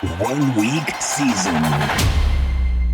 1 week season.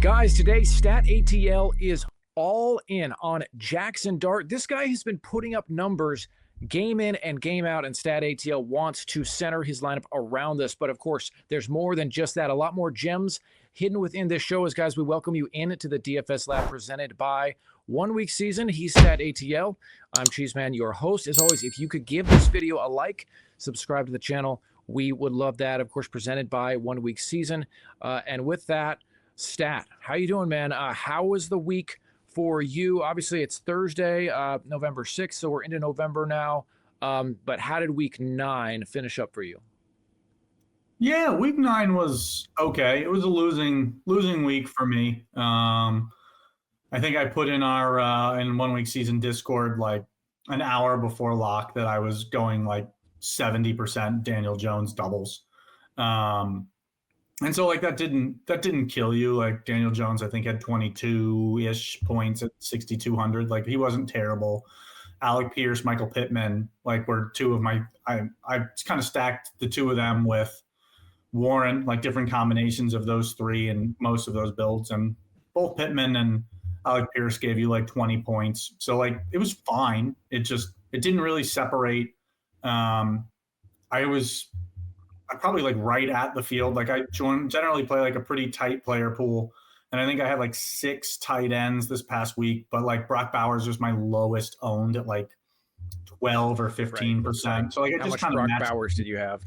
Guys, today's StatATL is all in on Jaxson Dart. This guy has been putting up numbers game in and game out, and StatATL wants to center his lineup around this. But of course, there's more than just that. A lot more gems hidden within this show. As guys, we welcome you into the DFS Lab presented by 1 week season. He's StatATL. I'm Cheeseman, your host. As always, if you could give this video a like, subscribe to the channel, we would love that. Of course, presented by 1 week season. And with that, Stat, how you doing, man? How was the week for you? Obviously, it's Thursday, November 6th, so we're into November now. But how did week 9 finish up for you? Yeah, week 9 was okay. It was a losing week for me. I think I put in our in 1 week season Discord like an hour before lock that I was going like 70% Daniel Jones doubles. And so like that didn't kill you. Like Daniel Jones, I think had 22-ish points at 6,200. Like he wasn't terrible. Alec Pierce, Michael Pittman, like were two of my. I kind of stacked the two of them with Warren, like different combinations of those three and most of those builds. And both Pittman and Alec Pierce gave you like 20 points. So like it was fine. It didn't really separate. I probably like right at the field. Like I generally play like a pretty tight player pool. And I think I had like 6 tight ends this past week, but like Brock Bowers was my lowest owned at like 12 or 15%. Right. So like how much Brock Bowers did you have?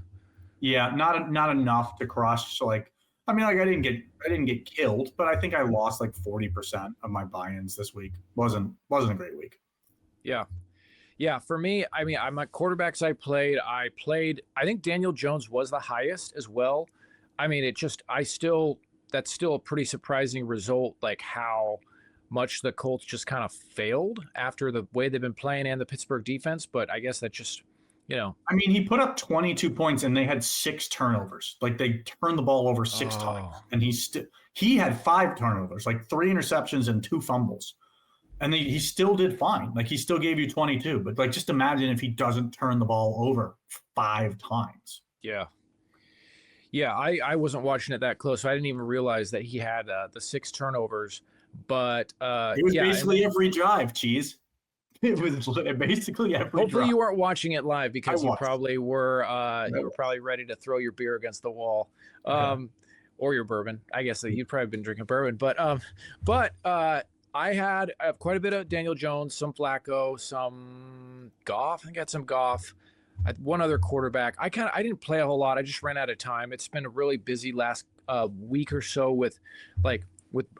Yeah, not enough to crush. So like, I mean, like I didn't get killed, but I think I lost like 40% of my buy-ins this week. Wasn't a great week. Yeah, for me, I mean, my quarterbacks I played, I think Daniel Jones was the highest as well. I mean, that's still a pretty surprising result, like how much the Colts just kind of failed after the way they've been playing and the Pittsburgh defense. But I guess that just, I mean, he put up 22 points and they had 6 turnovers. Like they turned the ball over 6 times, and he had 5 turnovers, like 3 interceptions and 2 fumbles. And he still did fine. Like he still gave you 22, but like just imagine if he doesn't turn the ball over 5 times. Yeah, I wasn't watching it that close, so I didn't even realize that he had the 6 turnovers. But it was basically every drive, Cheese. It was basically every drive. Hopefully you weren't watching it live because you probably were you were probably ready to throw your beer against the wall. Or your bourbon. I guess that you'd probably been drinking bourbon. But I have quite a bit of Daniel Jones, some Flacco, some Goff. I think I had some Goff. One other quarterback. I didn't play a whole lot. I just ran out of time. It's been a really busy last week or so with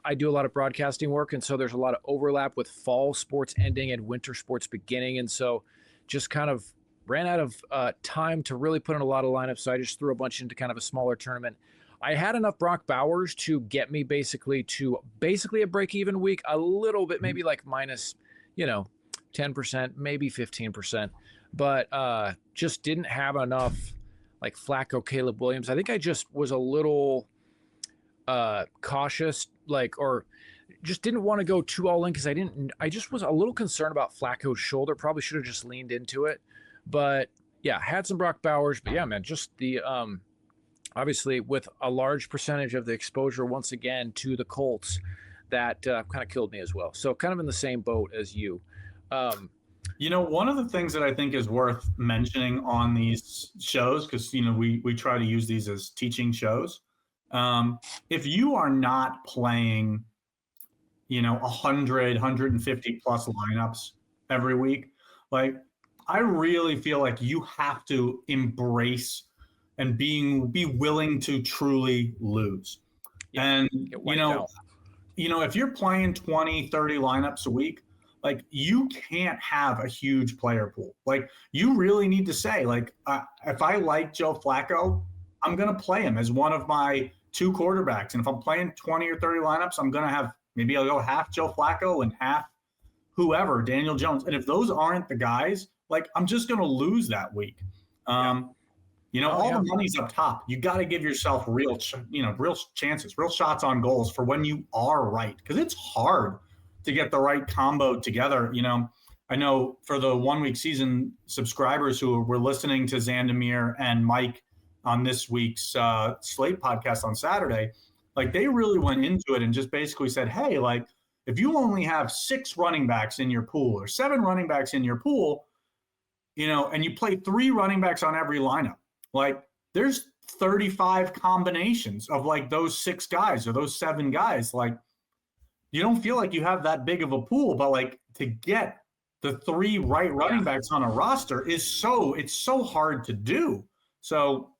I do a lot of broadcasting work, and so there's a lot of overlap with fall sports ending and winter sports beginning, and so just kind of ran out of time to really put in a lot of lineups. So I just threw a bunch into kind of a smaller tournament. I had enough Brock Bowers to get me basically a break-even week, a little bit, maybe like minus, 10%, maybe 15%, but just didn't have enough like Flacco, Caleb Williams. I think I just was a little cautious, or just didn't want to go too all in because I just was a little concerned about Flacco's shoulder. Probably should have just leaned into it, but yeah, had some Brock Bowers, but yeah, man, just the obviously, with a large percentage of the exposure, once again, to the Colts, that kind of killed me as well. So kind of in the same boat as you. One of the things that I think is worth mentioning on these shows, because, we try to use these as teaching shows. If you are not playing, 100, 150 plus lineups every week, like I really feel like you have to embrace and be willing to truly lose. And, if you're playing 20, 30 lineups a week, like you can't have a huge player pool. Like you really need to say, like, if I like Joe Flacco, I'm going to play him as one of my 2 quarterbacks. And if I'm playing 20 or 30 lineups, I'm going to have, maybe I'll go half Joe Flacco and half whoever, Daniel Jones. And if those aren't the guys, like I'm just going to lose that week. The money's up top. You got to give yourself real chances, real shots on goals for when you are right. Because it's hard to get the right combo together. I know for the 1 week season subscribers who were listening to Zandamir and Mike on this week's Slate podcast on Saturday, like they really went into it and just basically said, hey, like if you only have 6 running backs in your pool or 7 running backs in your pool, and you play 3 running backs on every lineup, like there's 35 combinations of like those 6 guys or those 7 guys. Like you don't feel like you have that big of a pool, but like to get the 3 right running backs on a roster it's so hard to do. So,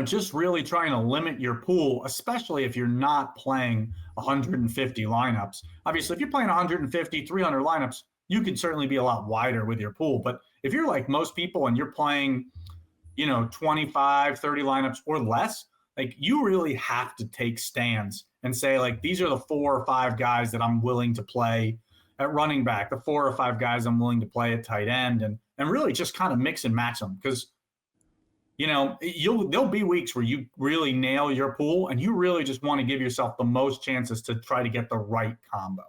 just really trying to limit your pool, especially if you're not playing 150 lineups. Obviously, if you're playing 150, 300 lineups, you can certainly be a lot wider with your pool. But if you're like most people and you're playing, 25, 30 lineups or less, like you really have to take stands and say, like, these are the 4 or 5 guys that I'm willing to play at running back, the 4 or 5 guys I'm willing to play at tight end, and really just kind of mix and match them. Because, there'll be weeks where you really nail your pool and you really just want to give yourself the most chances to try to get the right combo.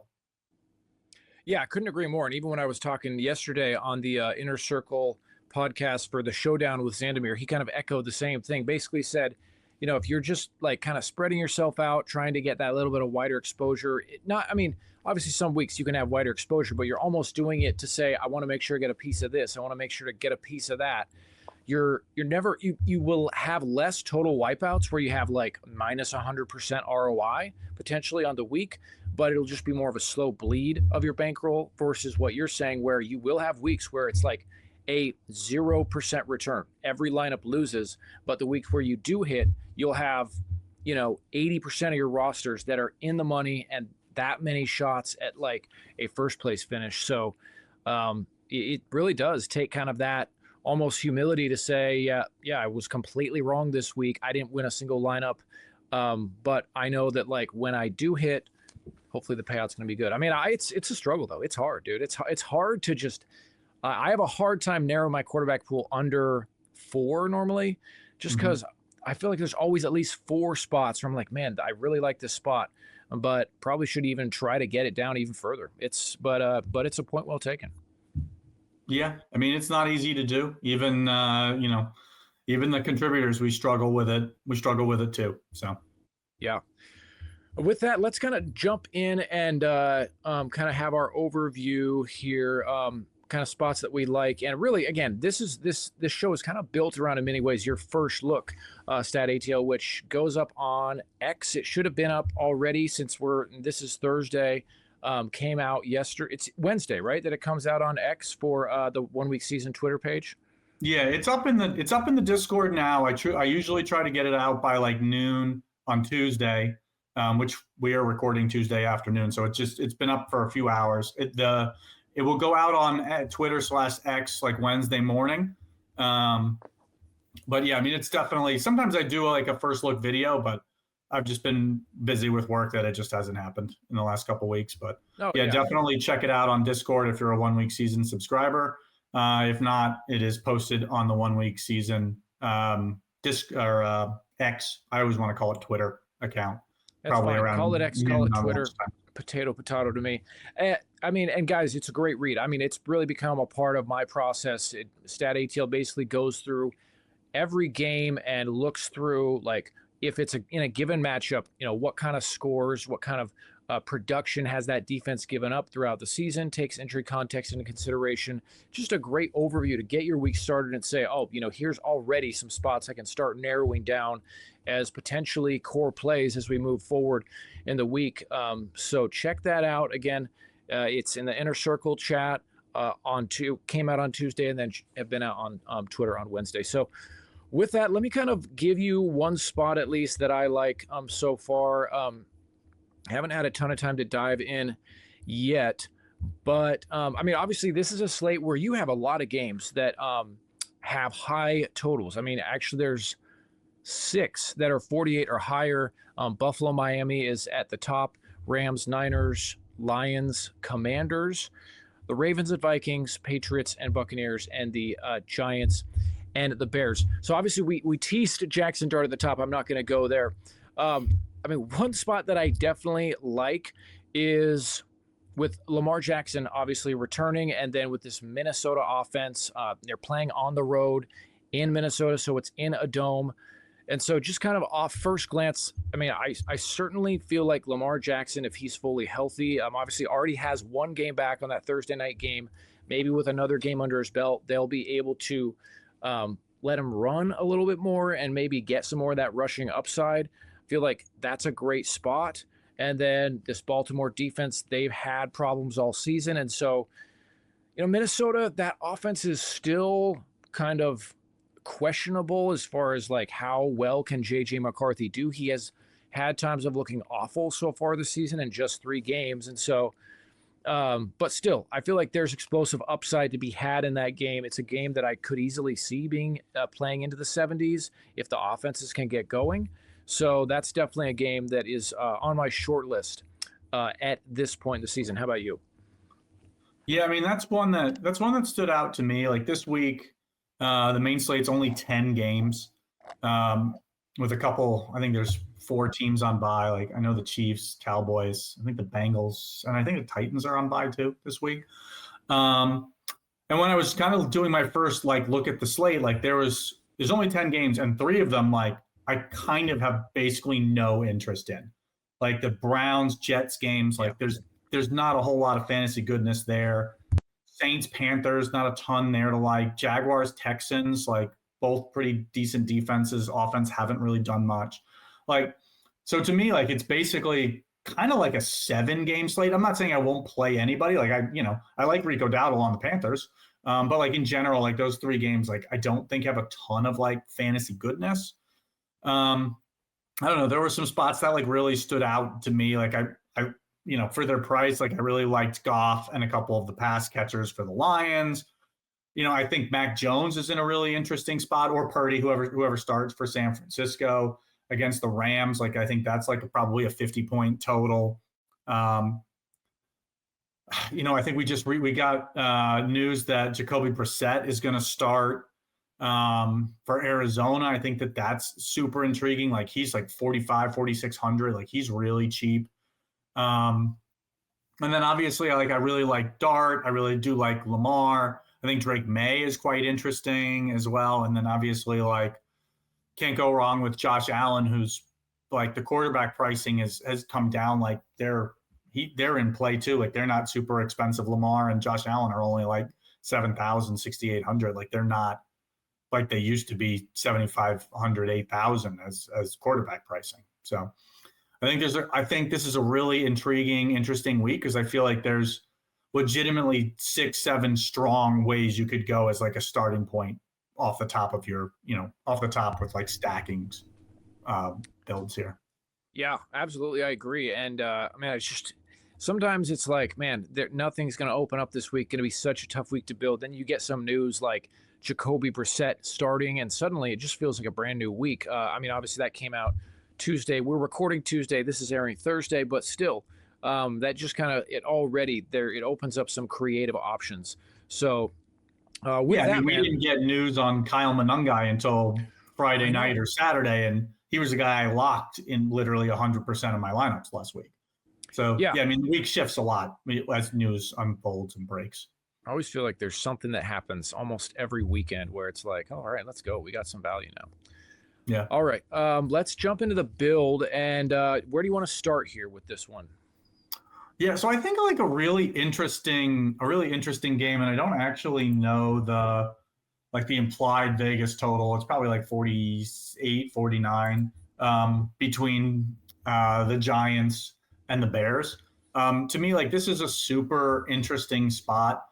Yeah, I couldn't agree more. And even when I was talking yesterday on the Inner Circle podcast for the showdown with Sandomir, he kind of echoed the same thing. Basically said, if you're just like kind of spreading yourself out, trying to get that little bit of wider exposure, obviously some weeks you can have wider exposure, but you're almost doing it to say, I want to make sure I get a piece of this. I want to make sure to get a piece of that. You will have less total wipeouts where you have like minus 100% ROI potentially on the week, but it'll just be more of a slow bleed of your bankroll versus what you're saying, where you will have weeks where it's like a 0% return. Every lineup loses, but the weeks where you do hit, you'll have, 80% of your rosters that are in the money and that many shots at like a first place finish. So it really does take kind of that almost humility to say, yeah, I was completely wrong this week. I didn't win a single lineup. But I know that like when I do hit, hopefully the payout's going to be good. I mean, it's a struggle though. It's hard, dude. It's hard to just, I have a hard time narrowing my quarterback pool under 4 normally, just because I feel like there's always at least 4 spots where I'm like, man, I really like this spot, but probably should even try to get it down even further. But it's a point well taken. Yeah, I mean, it's not easy to do. Even even the contributors, we struggle with it. We struggle with it too. So, yeah. With that, let's kind of jump in and kind of have our overview here, kind of spots that we like. And really, again, this show is kind of built around, in many ways, your first look, StatATL, which goes up on X. It should have been up already since this is Thursday. Came out yesterday. It's Wednesday, right? That it comes out on X for the 1 week season Twitter page. Yeah, it's up in the Discord now. I usually try to get it out by like noon on Tuesday, which we are recording Tuesday afternoon. So it's been up for a few hours. It will go out on Twitter/X like Wednesday morning. But yeah, I mean, it's definitely, sometimes I do like a first look video, but I've just been busy with work that it just hasn't happened in the last couple of weeks. But definitely check it out on Discord if you're a 1 week season subscriber. If not, it is posted on the 1 week season X. I always want to call it Twitter account. That's probably fine. Call it X, call it Twitter. Potato to me. I mean, and guys, it's a great read. I mean, it's really become a part of my process. StatATL basically goes through every game and looks through, like, if it's in a given matchup, what kind of scores, what kind of production has that defense given up throughout the season, takes injury context into consideration. Just a great overview to get your week started and say, here's already some spots I can start narrowing down as potentially core plays as we move forward in the week. So check that out. Again, it's in the Inner Circle chat came out on Tuesday and then have been out on Twitter on Wednesday. So with that, let me kind of give you one spot at least that I like so far. Haven't had a ton of time to dive in yet, but I mean, obviously this is a slate where you have a lot of games that have high totals. I mean, actually there's 6 that are 48 or higher. Buffalo, Miami is at the top. Rams, Niners, Lions, Commanders, the Ravens and Vikings, Patriots and Buccaneers, and the Giants and the Bears. So obviously we teased Jaxson Dart at the top. I'm not going to go there. I mean, one spot that I definitely like is with Lamar Jackson obviously returning, and then with this Minnesota offense, they're playing on the road in Minnesota, so it's in a dome. And so just kind of off first glance, I mean, I certainly feel like Lamar Jackson, if he's fully healthy, obviously already has one game back on that Thursday night game. Maybe with another game under his belt, they'll be able to let him run a little bit more and maybe get some more of that rushing upside. I feel like that's a great spot. And then this Baltimore defense, they've had problems all season. And so, Minnesota, that offense is still kind of questionable as far as like how well can JJ McCarthy do. He has had times of looking awful so far this season in just 3 games. And so, but still, I feel like there's explosive upside to be had in that game. It's a game that I could easily see being playing into the 70s if the offenses can get going. So that's definitely a game that is on my short list at this point in the season. How about you? Yeah, I mean, that's one that stood out to me. Like this week, the main slate's only 10 games with a couple. I think there's 4 teams on bye. Like I know the Chiefs, Cowboys, I think the Bengals, and I think the Titans are on bye too this week. And when I was kind of doing my first like look at the slate, like there's only 10 games, and 3 of them like I kind of have basically no interest in. Like the Browns Jets games, like there's not a whole lot of fantasy goodness there. Saints Panthers, not a ton there to like. Jaguars Texans, like both pretty decent defenses. Offense haven't really done much. Like, so to me, like it's basically kind of like a 7-game slate. I'm not saying I won't play anybody. Like I like Rico Dowdle on the Panthers. But like in general, like those 3 games, like I don't think have a ton of like fantasy goodness. I don't know. There were some spots that like really stood out to me. Like I for their price, like I really liked Goff and a couple of the pass catchers for the Lions. I think Mac Jones is in a really interesting spot, or Purdy, whoever starts for San Francisco against the Rams. Like I think that's like probably a 50-point total. I think we got news that Jacoby Brissett is going to start for Arizona. I think that's super intriguing. Like he's like 4,600. Like he's really cheap. And then obviously I really like Dart. I really do like Lamar. I think Drake May is quite interesting as well. And then obviously like can't go wrong with Josh Allen, who's like the quarterback pricing has come down. Like they're in play too. Like they're not super expensive. Lamar and Josh Allen are only like 7,000, 6,800. Like they're not like they used to be 7,500, 8,000 as quarterback pricing. So I think this is a really intriguing, interesting week because I feel like there's legitimately 6-7 strong ways you could go as like a starting point off the top of your, off the top with like stacking builds here. Yeah, absolutely. I agree. And it's just sometimes it's like, man, nothing's going to open up this week. Going to be such a tough week to build. Then you get some news like Jacoby Brissett starting, and suddenly it just feels like a brand new week. Obviously that came out Tuesday. We're recording Tuesday. This is airing Thursday, but still, that just kind of it opens up some creative options. So, we didn't get news on Kyle Monangai until Friday night or Saturday, and he was the guy I locked in literally 100% of my lineups last week. So, the week shifts a lot as news unfolds and breaks. I always feel like there's something that happens almost every weekend where it's like, oh, all right, let's go. We got some value now. Yeah. All right. Let's jump into the build. And where do you want to start here with this one? Yeah. So I think like a really interesting game, and I don't actually know the implied Vegas total. It's probably like 48, 49 between the Giants and the Bears. To me, like this is a super interesting spot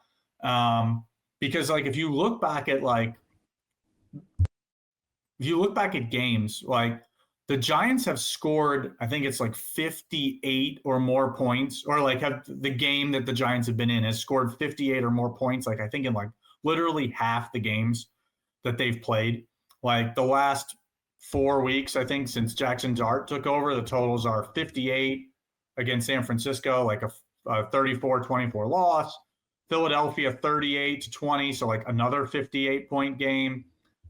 because like if you look back at games, like the Giants have scored, I think it's like 58 or more points, or like have the game that the Giants have been in has scored 58 or more points. Like I think in like literally half the games that they've played. Like the last 4 weeks, I think since Jaxson Dart took over, the totals are 58 against San Francisco, like a 34-24 loss. Philadelphia 38-20, so like another 58-point game.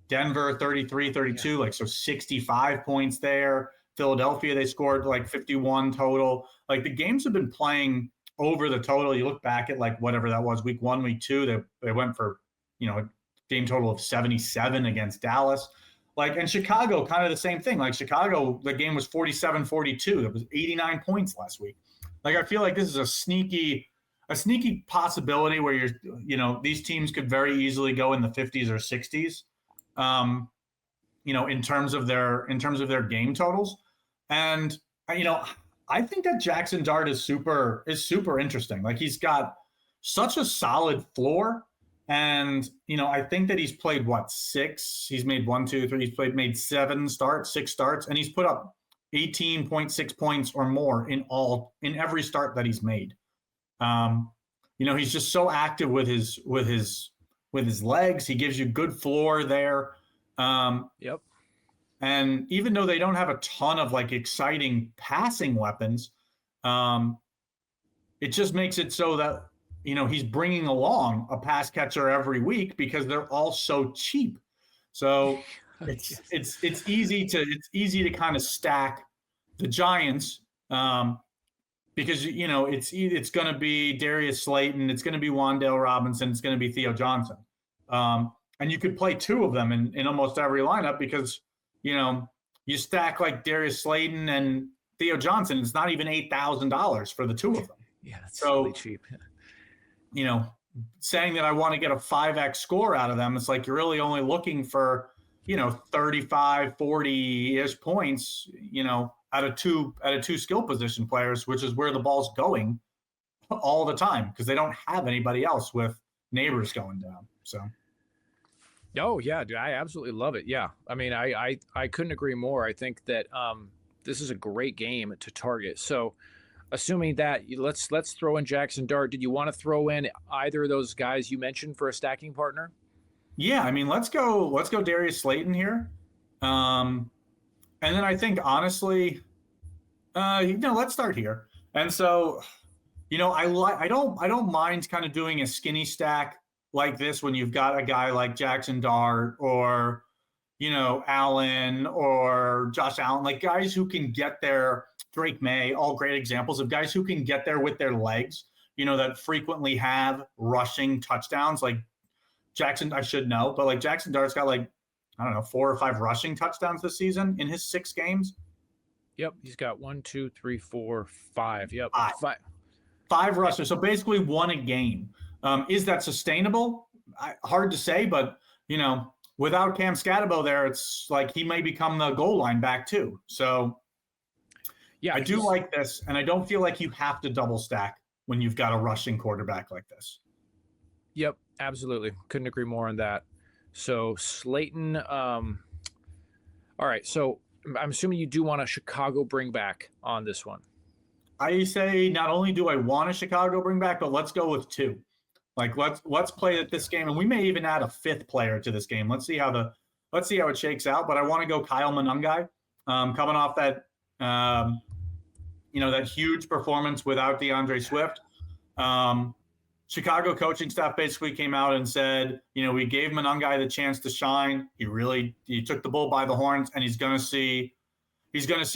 Denver 33-32, like so 65 points there. Philadelphia, they scored like 51 total. Like the games have been playing over the total. You look back at like whatever that was, week 1, week 2, they went for game total of 77 against Dallas. Like, and Chicago, kind of the same thing. Like Chicago, the game was 47-42. It was 89 points last week. Like, I feel like this is a sneaky possibility where these teams could very easily go in the 50s or 60s, in terms of their game totals. And, I think that Jaxson Dart is super interesting. Like, he's got such a solid floor. And, I think that he's played six? He's made 1, 2, 3. He's made 6 starts, and he's put up 18.6 points or more in every start that he's made. He's just so active with his legs. He gives you good floor there. Yep. And even though they don't have a ton of like exciting passing weapons, it just makes it so that he's bringing along a pass catcher every week because they're all so cheap. So it's easy to kind of stack the Giants because it's going to be Darius Slayton, it's going to be Wan'Dale Robinson, it's going to be Theo Johnson, and you could play two of them in almost every lineup because you stack like Darius Slayton and Theo Johnson. It's not even $8,000 for the two of them. Yeah, that's really cheap. Saying that I want to get a 5x score out of them, it's like you're really only looking for 35, 40-ish points, out of two skill position players, which is where the ball's going all the time because they don't have anybody else with Neighbors going down. So. Oh yeah, dude, I absolutely love it. Yeah, I mean, I couldn't agree more. I think that this is a great game to target. So, assuming that let's throw in Jaxson Dart. Did you want to throw in either of those guys you mentioned for a stacking partner? Yeah, I mean, let's go Darius Slayton here, and then I think honestly, let's start here. And so, I don't mind kind of doing a skinny stack like this when you've got a guy like Jaxson Dart or Allen or Josh Allen, like guys who can get there. Drake May, all great examples of guys who can get there with their legs, that frequently have rushing touchdowns. Like Jaxson, I should know, but like Jaxson Dart's got 4 or 5 rushing touchdowns this season in his 6 games. Yep, he's got 1, 2, 3, 4, 5. Yep, 5 rushes. So basically 1 a game. Is that sustainable? Hard to say, but without Cam Scatabo there, it's like he may become the goal line back too. So yeah, I do like this, and I don't feel like you have to double stack when you've got a rushing quarterback like this. Yep, absolutely. Couldn't agree more on that. So Slayton, all right. So I'm assuming you do want a Chicago bring back on this one. I say not only do I want a Chicago bring back, but let's go with 2. Like let's play at this game, and we may even add a 5th player to this game. Let's see how it shakes out. But I want to go Kyle Monangai, coming off that that huge performance without DeAndre Swift. Chicago coaching staff basically came out and said, we gave Monangai the chance to shine. He took the bull by the horns, and he's going to see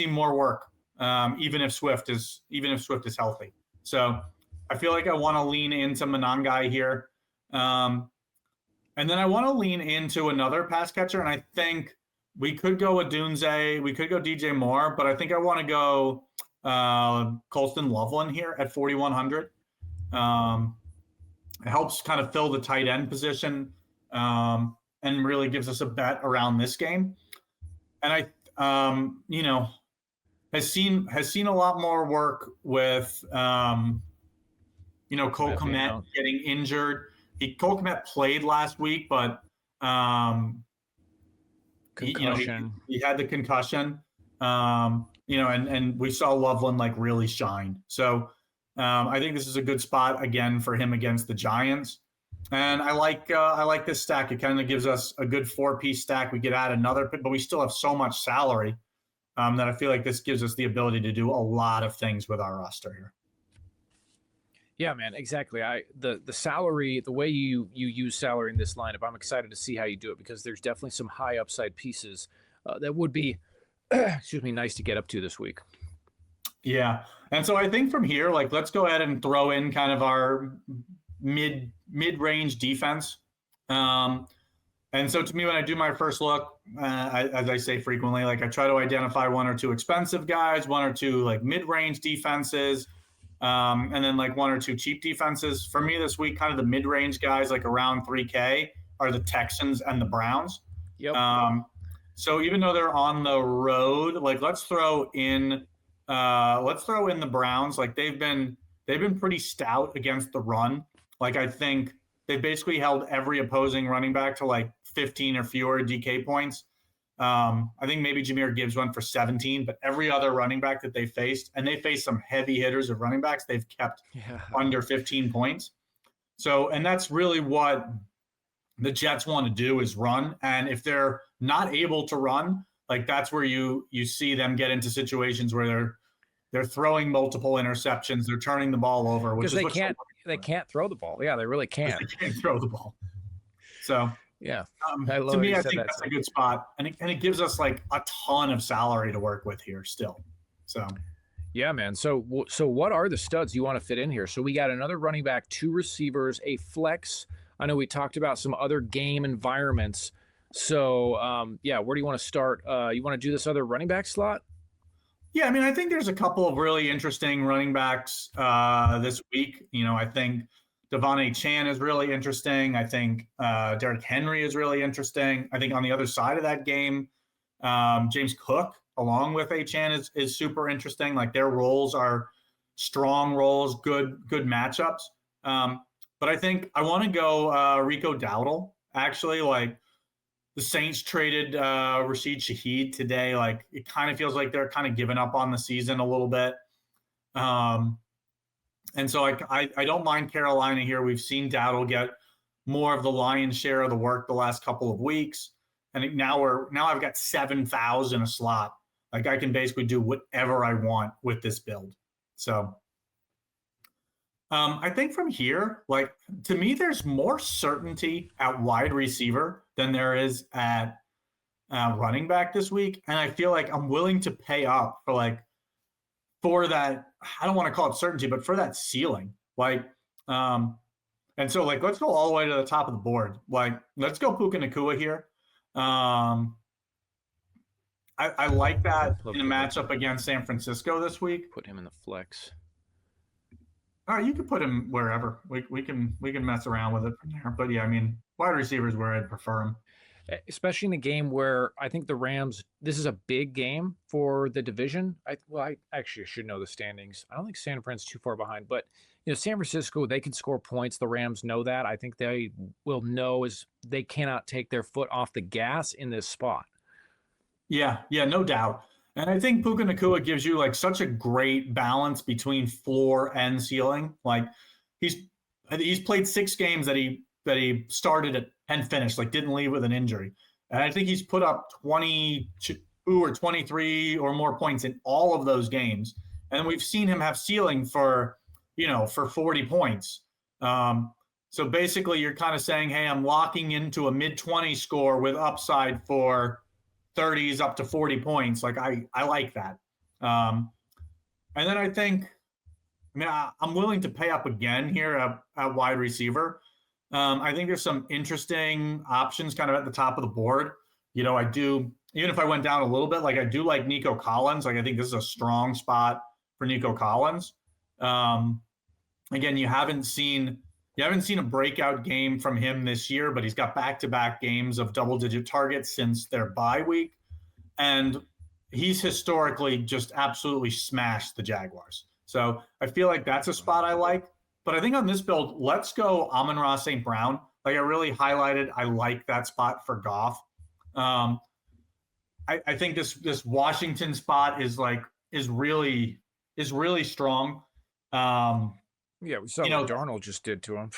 more work, even if Swift is healthy. So I feel like I want to lean into Monangai here. And then I want to lean into another pass catcher, and I think we could go Odunze, we could go DJ Moore, but I think I want to go Colston Loveland here at 4,100. It helps kind of fill the tight end position and really gives us a bet around this game. And I, has seen a lot more work with, Cole Kmet getting injured. Cole Kmet played last week, but concussion. He had the concussion. And we saw Loveland really shine. So I think this is a good spot again for him against the Giants. And I like this stack. It kind of gives us a good 4-piece stack. We could add another, but we still have so much salary that I feel like this gives us the ability to do a lot of things with our roster here. Yeah, man, exactly. The salary, the way you use salary in this lineup, I'm excited to see how you do it because there's definitely some high upside pieces that would be, nice to get up to this week. Yeah, and so I think from here, let's go ahead and throw in kind of our mid-range defense. And so to me, when I do my first look, as I say frequently, like I try to identify one or two expensive guys, one or two like mid-range defenses, and then like one or two cheap defenses. For me this week, kind of the mid-range guys, like around 3K, are the Texans and the Browns. Yep. So even though they're on the road, like let's throw in the Browns. Like they've been pretty stout against the run. Like I think they basically held every opposing running back to like 15 or fewer DK points. I think maybe Jahmyr Gibbs went for 17, but every other running back that they faced, and they faced some heavy hitters of running backs, they've kept under 15 points. So, and that's really what the Jets want to do, is run. And if they're not able to run, like that's where you see them get into situations where they're throwing multiple interceptions, they're turning the ball over, which because they can't throw the ball. Yeah, they really can't. They can't throw the ball. So yeah, to me, I think that's a good spot, and it gives us like a ton of salary to work with here still. So yeah, man. So what are the studs you want to fit in here? So we got another running back, 2 receivers, a flex. I know we talked about some other game environments. So yeah, where do you want to start? You want to do this other running back slot? Yeah, I mean, I think there's a couple of really interesting running backs this week. You know, I think Devon A. Chan is really interesting. I think Derrick Henry is really interesting. I think on the other side of that game, James Cook, along with A. Chan, is super interesting. Like their roles are strong roles, good matchups. But I think I want to go Rico Dowdle, actually. Like the Saints traded Rashid Shaheed today. Like it kind of feels like they're kind of giving up on the season a little bit. And so I don't mind Carolina here. We've seen Dowdle get more of the lion's share of the work the last couple of weeks. And now I've got 7,000 a slot. Like I can basically do whatever I want with this build. So I think from here, like to me, there's more certainty at wide receiver than there is at running back this week. And I feel like I'm willing to pay up for that. I don't want to call it certainty, but for that ceiling. Like, and so like, let's go all the way to the top of the board. Like, let's go Puka Nacua here. I like that in a matchup against San Francisco this week. Put him in the flex. All right, you can put him wherever. We can mess around with it from there. But yeah, I mean, wide receiver is where I'd prefer him. Especially in a game where I think the Rams, this is a big game for the division. I actually should know the standings. I don't think San Fran's too far behind, but San Francisco, they can score points. The Rams know that. I think they will know is they cannot take their foot off the gas in this spot. Yeah, no doubt. And I think Puka Nacua gives you like such a great balance between floor and ceiling. Like he's played 6 games that he started at and finished, like didn't leave with an injury. And I think he's put up 22 or 23 or more points in all of those games. And we've seen him have ceiling for 40 points. So basically you're kind of saying, hey, I'm locking into a mid-20 score with upside for 30s up to 40 points. Like I like that. And then I'm willing to pay up again here at wide receiver. I think there's some interesting options kind of at the top of the board. I do, even if I went down a little bit, like I do like Nico Collins. Like I think this is a strong spot for Nico Collins. Again, you haven't seen a breakout game from him this year, but he's got back-to-back games of double-digit targets since their bye week. And he's historically just absolutely smashed the Jaguars. So I feel like that's a spot I like. But I think on this build, let's go Amon-Ra St. Brown. Like I really highlighted, I like that spot for Goff. I think this Washington spot is really strong. Yeah, we saw what Darnold just did to him.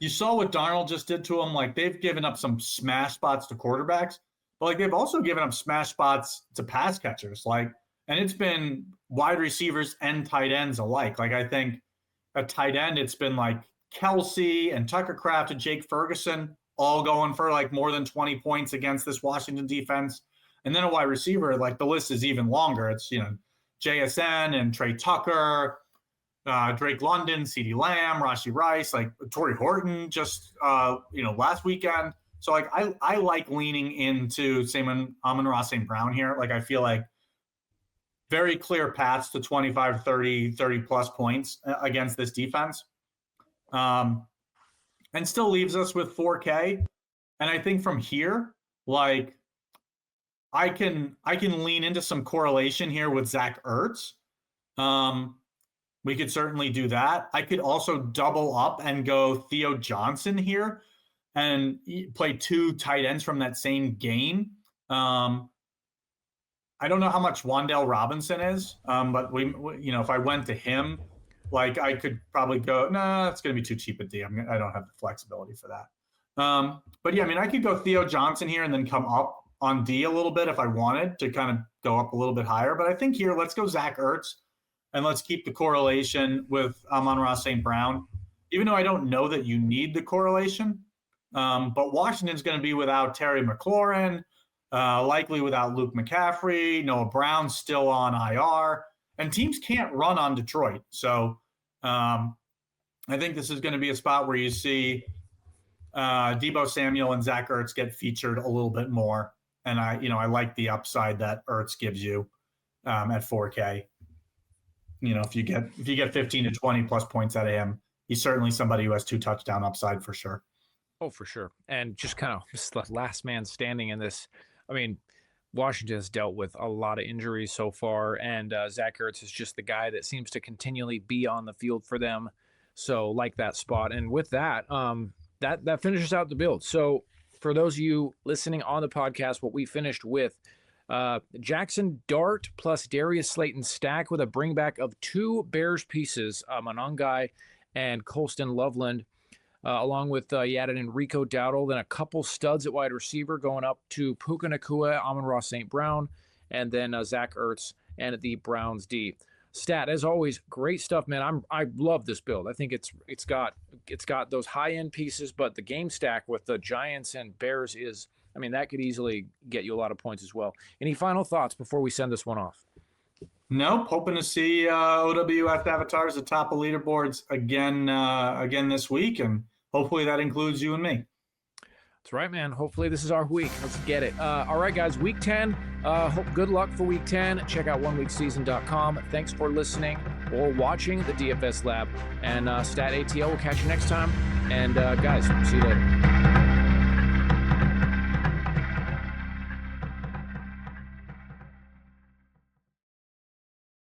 You saw what Darnold just did to him. Like they've given up some smash spots to quarterbacks, but like they've also given up smash spots to pass catchers. Like, and it's been wide receivers and tight ends alike. Like I think at tight end, it's been like Kelsey and Tucker Kraft and Jake Ferguson all going for like more than 20 points against this Washington defense. And then a wide receiver, like the list is even longer. It's, JSN and Trey Tucker, Drake London, CeeDee Lamb, Rashee Rice, like Torrey Horton just, last weekend. So like I like leaning into Amon-Ra St. Brown here. Like I feel like very clear paths to 25, 30 plus points against this defense. And still leaves us with 4K. And I think from here, like I can lean into some correlation here with Zach Ertz. We could certainly do that. I could also double up and go Theo Johnson here and play 2 tight ends from that same game. I don't know how much Wan'Dale Robinson is, but we if I went to him, like I could probably go, it's going to be too cheap a D. I don't have the flexibility for that. But yeah, I mean, I could go Theo Johnson here and then come up on D a little bit if I wanted to kind of go up a little bit higher. But I think here, let's go Zach Ertz and let's keep the correlation with Amon-Ra St. Brown, even though I don't know that you need the correlation. But Washington's going to be without Terry McLaurin, likely without Luke McCaffrey. Noah Brown's still on IR, and teams can't run on Detroit. So I think this is going to be a spot where you see Deebo Samuel and Zach Ertz get featured a little bit more. And I like the upside that Ertz gives you at 4K. If you get 15 to 20 plus points out of him, he's certainly somebody who has 2 touchdown upside for sure. Oh, for sure. And just the last man standing in this. I mean, Washington has dealt with a lot of injuries so far, and Zach Ertz is just the guy that seems to continually be on the field for them. So like that spot. And with that, that finishes out the build. So for those of you listening on the podcast, what we finished with, Jaxson Dart plus Darius Slayton stack with a bringback of 2 Bears pieces, Monangai and Colston Loveland, along with you added in Rico Dowdle, then a couple studs at wide receiver going up to Puka Nacua, Amon-Ra St. Brown, and then Zach Ertz and the Browns D. Stat, as always, great stuff, man. I love this build. I think it's got those high end pieces, but the game stack with the Giants and Bears is, I mean, that could easily get you a lot of points as well. Any final thoughts before we send this one off? Nope. Hoping to see OWF avatars atop of leaderboards again this week, and hopefully that includes you and me. That's right, man. Hopefully this is our week. Let's get it. All right, guys, week 10. Good luck for week 10. Check out oneweekseason.com. Thanks for listening or watching the DFS Lab. And StatATL will catch you next time. And guys, see you later.